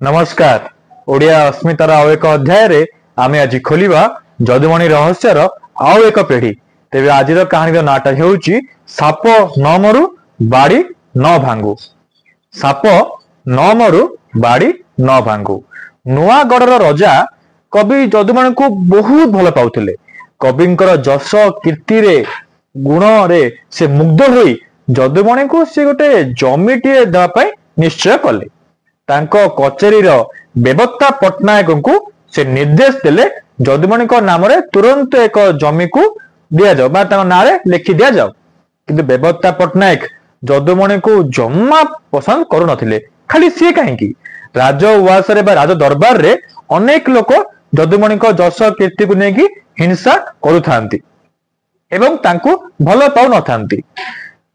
नमस्कार। ओडिया अस्मितार आउ एक अध्याय रे आमे आज खोलिबा जदुमणि रहस्यर आउ एक पीढ़ी। तेबे आज कहानी नाटा हेउची साप न मरु बाड़ी न भांगु। साप न मरु बाड़ी न भांगु। नुआगढ़र रजा कवि जदुमणि को बहुत भल पाउथिले। कविंकर जस कीर्ति रे गुण रे से मुग्ध होई जदुमणि को से गोटे जमीटिए देवा पई निश्चय कले। तांको कचेरी बेबत्ता पट्टनायक को से निर्देश देले जदुमणि नाम रे तुरंत एक जमी को दिया जाओ बा ना लिखि दिया जाओ। किंतु बेबत्ता पट्टनायक जदुमणि को जम्मा पसंद करू नथिले। खाली सी कहीं राज उवास रे बा राज दरबार रे अनेक लोक जदुमणि जस कीर्ति को लेकिन हिंसा करुथांती एवं तांको भल पाउ नथांती।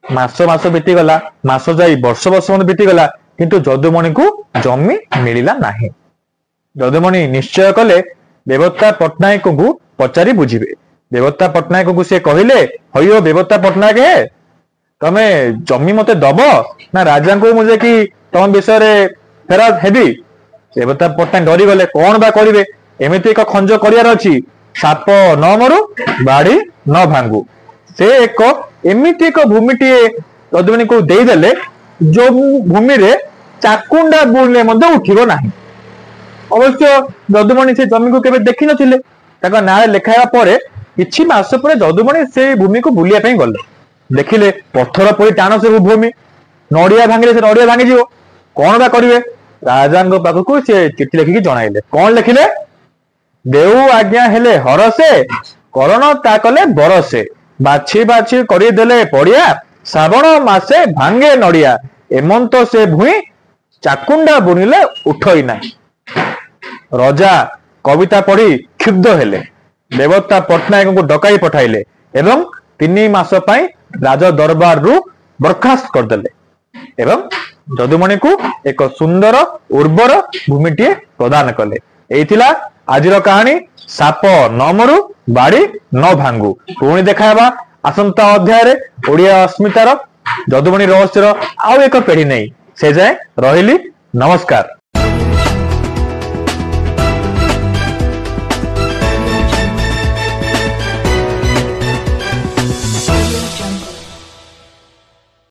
मास मास बीतीगला, मास जाई वर्ष वर्ष बीतीगला, किंतु जदुमणि को जमी मिलिला नाही। जदुमणि निश्चय कले बेबत्ता पट्टनायक को पचारि बुझिबे। बेबत्ता पट्टनायक को से कहिले, हयो बेबत्ता पट्टनायक हे तमे जमी मते दब ना राजा को मुझे कि तम विषय रे फेरात हेबी। बेबत्ता पट्टनायक डरी गले, कोन बा करिवे, एमिति एक खंज करियार अछि, साप न मरु बाड़ी न भांगु। से एक एमिति एक भूमिटी जदुमणि को देई देले जो भूमि रे चाकुंडा बुणले मध्य उठिबो नाही। अवश्य जदुमणि से जमी को केबे देखि नथिले। ताका नारे लेखाया परे किछि मास परे जदुमणि से भूमि को बुलिया पई गले। देखिले पत्थर परि टाण से भूमि, नडिया भांगिले से नडिया भांगी जिवो। कोन बा करिवे, राजांग पाखकु से चिट्ठी लिखिकी जणाइले। कोन लिखिले, देउ आज्ञा हेले हरसे, करण ता कले बरसे, बाछि बाछि करि देले पड़िया, श्रावण मासे भांगे नडिया, एमंत से भूई चाकुंडा बुनिले उठई नाही। राजा कविता पढ़ी क्षुब्ध हेले। बेबत्ता पट्टनायक को डकाई पठाइले एवं 3 मास पई राज दरबार रु बर्खास्त करदेले एवं जदुमणि को एक सुंदर उर्वर भूमिटी प्रदान कले। एइथिला आजिर कहानी साप न मरु बाड़ी न भांगु। पुणी देखाबा आसंता अध्याय रे ओडिया अस्मितार जदुमणि रहस्यर आउ एक पीढ़ी नहीं। से जाए रहिली, नमस्कार।